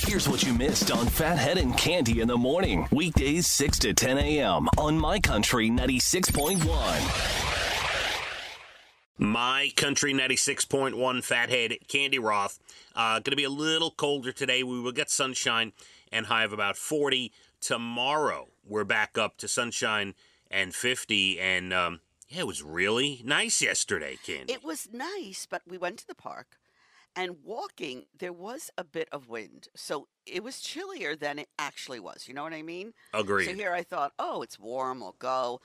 Here's what you missed on Phathead and Cande in the morning. Weekdays 6 to 10 a.m. on My Country 96.1. My Country 96.1, Phathead, Cande Roth. Going to be a little colder today. We will get sunshine and high of about 40. Tomorrow, we're back up to sunshine and 50. And, it was really nice yesterday, Cande. It was nice, but we went to the park. And walking, there was a bit of wind. So it was chillier than it actually was. You know what I mean? Agreed. So here I thought, oh, it's warm, we'll go.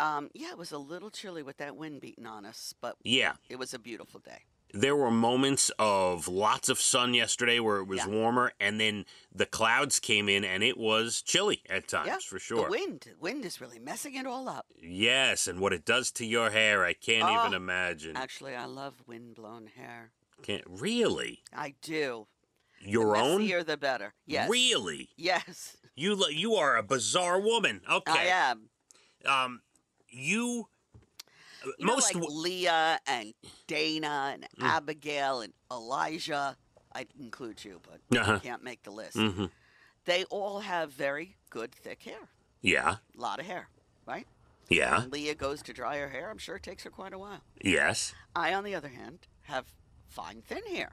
Yeah, it was a little chilly with that wind beating on us, but yeah, it was a beautiful day. There were moments of lots of sun yesterday where it was warmer, and then the clouds came in, and it was chilly at times, for sure. The wind is really messing it all up. Yes, and what it does to your hair, I can't even imagine. Actually, I love wind-blown hair. Really? I do. Your own? The messier, the better. Yes. Really? Yes. You are a bizarre woman. Okay. I am. You most know, like Leah and Dana and Abigail and Elijah. I'd include you, but I can't make the list. Mm-hmm. They all have very good, thick hair. Yeah. A lot of hair, right? Yeah. When Leah goes to dry her hair, I'm sure it takes her quite a while. Yes. I, on the other hand, have fine, thin hair.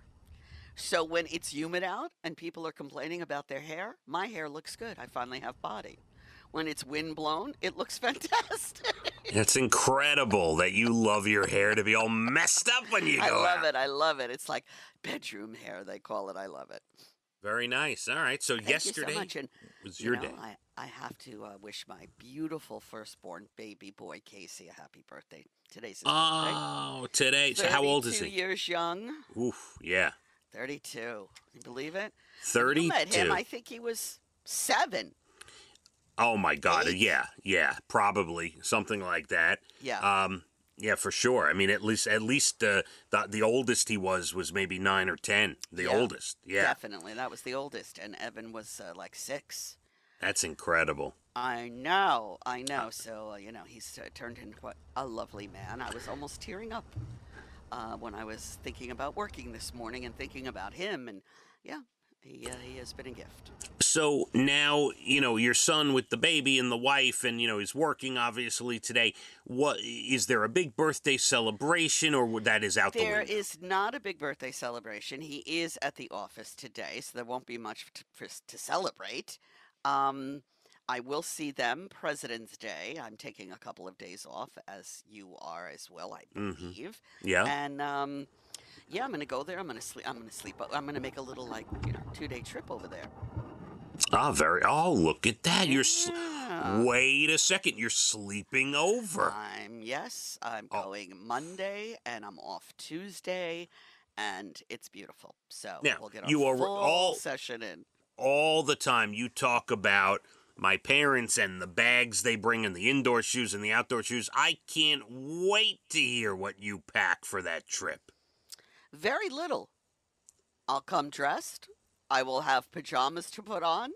So when it's humid out and people are complaining about their hair, my hair looks good. I finally have body. When it's wind blown, it looks fantastic. It's incredible that you love your hair to be all messed up when you go out. I love it. It's like bedroom hair, they call it. I love it. Very nice. All right. So yesterday was your day. I have to wish my beautiful firstborn baby boy, Casey, a happy birthday. Today's his birthday. Oh, today. So how old is he? 32 years young. Oof, yeah. 32. You believe it? 32. You met him, I think he was 7. Oh, my God. 8? Yeah, probably. Something like that. Yeah. Yeah, for sure. I mean, at least the oldest he was maybe 9 or 10. The oldest. Yeah. Definitely. That was the oldest. And Evan was like 6. That's incredible. I know. So, he's turned into a lovely man. I was almost tearing up when I was thinking about working this morning and thinking about him. And, he has been a gift. So now, your son with the baby and the wife and, he's working obviously today. What is there a big birthday celebration or that is out the window? There is not a big birthday celebration. He is at the office today, so there won't be much to celebrate. I will see them President's Day. I'm taking a couple of days off, as you are as well, I believe. Yeah. And I'm going to go there. I'm going to sleep. I'm going to make a little 2-day trip over there. Look at that. Wait a second. You're sleeping over. I'm going Monday and I'm off Tuesday and it's beautiful. So now, we'll get our full session in. All the time you talk about my parents and the bags they bring and the indoor shoes and the outdoor shoes. I can't wait to hear what you pack for that trip. Very little. I'll come dressed. I will have pajamas to put on.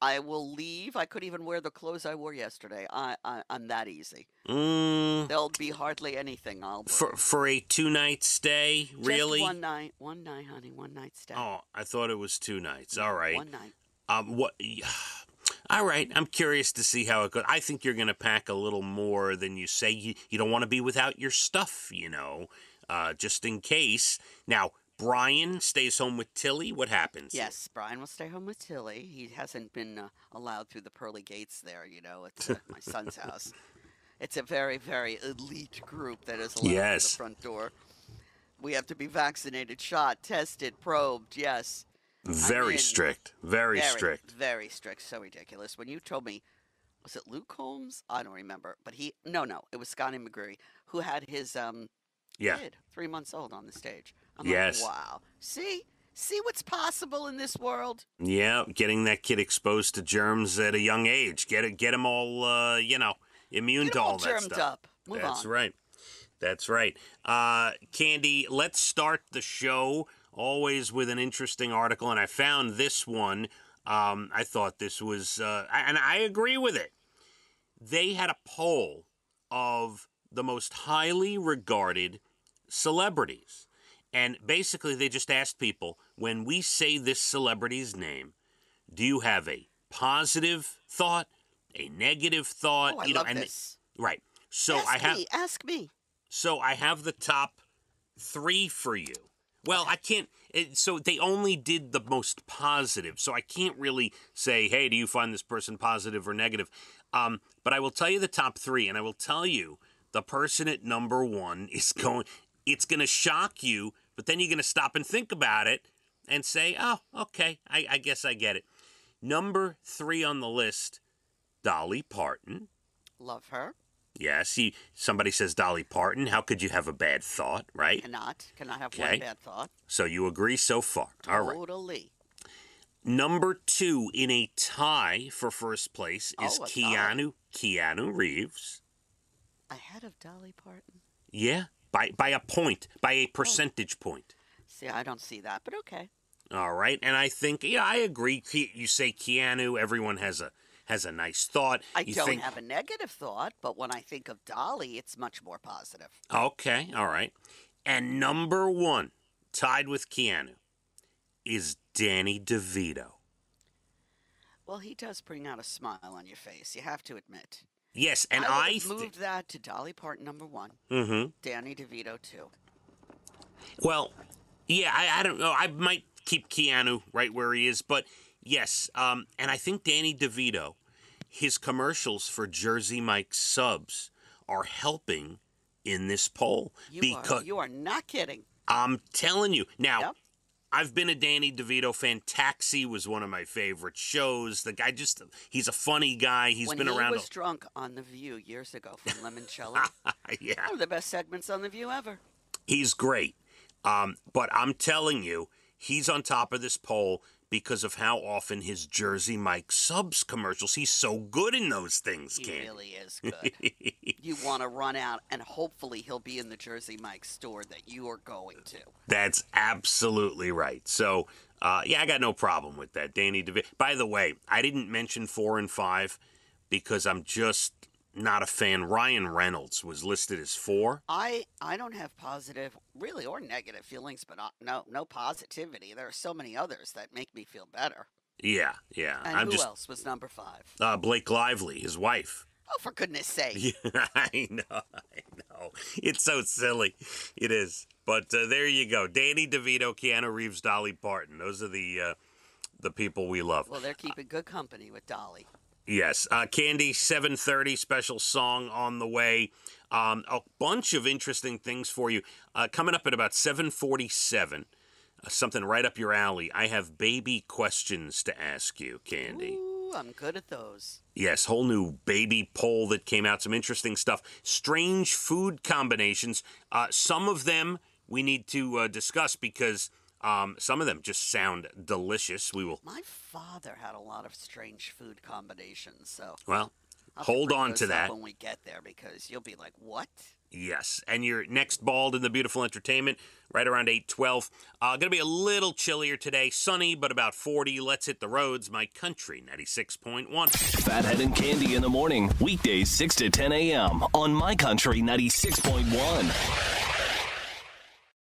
I will leave. I could even wear the clothes I wore yesterday. I'm that easy. There'll be hardly anything I'll bring. For a 2-night stay? Really? Just one night, honey. 1 night stay. Oh, I thought it was 2 nights. All right. 1 night. What? All right. I'm curious to see how it goes. I think you're going to pack a little more than you say. You don't want to be without your stuff, just in case. Now, Brian stays home with Tilly. What happens? Yes, Brian will stay home with Tilly. He hasn't been allowed through the pearly gates there, It's my son's house. It's a very, very elite group that is allowed through the front door. We have to be vaccinated, shot, tested, probed, yes. Very strict. Very strict. Very strict. So ridiculous. When you told me, was it Luke Holmes? I don't remember. But no, it was Scotty McGreary who had his kid, 3 months old, on the stage. I'm like, wow. See what's possible in this world? Yeah, getting that kid exposed to germs at a young age. Get him all, immune to all that germed stuff. Up. Move That's on. right. That's right. Cande, let's start the show always with an interesting article, and I found this one. I thought this was, and I agree with it. They had a poll of the most highly regarded celebrities. And basically, they just asked people, when we say this celebrity's name, Do you have a positive thought, a negative thought? Oh, I love this. Right. So Ask me. So I have the top 3 for you. Well, I can't. So they only did the most positive. So I can't really say, hey, do you find this person positive or negative? But I will tell you the top 3, and I will tell you the person at number 1 is going. It's going to shock you, but then you're going to stop and think about it and say, oh, okay, I guess I get it. Number 3 on the list, Dolly Parton. Love her. Yes, somebody says Dolly Parton. How could you have a bad thought, right? Cannot have one bad thought. So you agree so far. All right. Totally. Number 2 in a tie for first place is Keanu Reeves. Ahead of Dolly Parton? Yeah, by a point, by a percentage point. See, I don't see that, but okay. All right, and I think, I agree. You say Keanu, everyone has a nice thought. I don't have a negative thought, but when I think of Dolly, it's much more positive. Okay, all right. And number 1, tied with Keanu, is Danny DeVito. Well, he does bring out a smile on your face, you have to admit. Yes, and I moved that to Dolly Parton, number 1. Mm-hmm. Danny DeVito, 2. Well, yeah, I don't know. I might keep Keanu right where he is, but yes, and I think Danny DeVito, his commercials for Jersey Mike's subs are helping in this poll. You are not kidding. I'm telling you. Now, yep. I've been a Danny DeVito fan. Taxi was one of my favorite shows. The guy he's a funny guy. He's been around. When he was drunk on The View years ago from Limoncello. Yeah. One of the best segments on The View ever. He's great. But I'm telling you, he's on top of this poll because of how often his Jersey Mike subs commercials. He's so good in those things, He Cande. really is good. You want to run out, and hopefully he'll be in the Jersey Mike store that you are going to. That's absolutely right. So, I got no problem with that. Danny DeVito. By the way, I didn't mention 4 and 5 because I'm just not a fan. Ryan Reynolds was listed as 4. I don't have positive, really, or negative feelings, but no positivity. There are so many others that make me feel better. Yeah. And who else was number 5? Blake Lively, his wife. Oh, for goodness sake. Yeah, I know. It's so silly. It is. But there you go. Danny DeVito, Keanu Reeves, Dolly Parton. Those are the people we love. Well, they're keeping good company with Dolly. Yes. Cande, 7:30, special song on the way. A bunch of interesting things for you. Coming up at about 7:47, something right up your alley. I have baby questions to ask you, Cande. Ooh, I'm good at those. Yes, whole new baby poll that came out. Some interesting stuff. Strange food combinations. Some of them we need to discuss because some of them just sound delicious. My father had a lot of strange food combinations, so. Well, hold on to that when we get there, because you'll be like, what? Yes, and your next Bald in the Beautiful Entertainment, right around 8:12. Going to be a little chillier today. Sunny, but about 40. Let's hit the roads. My Country 96.1. Phathead and Cande in the morning. Weekdays 6 to 10 a.m. on My Country 96.1.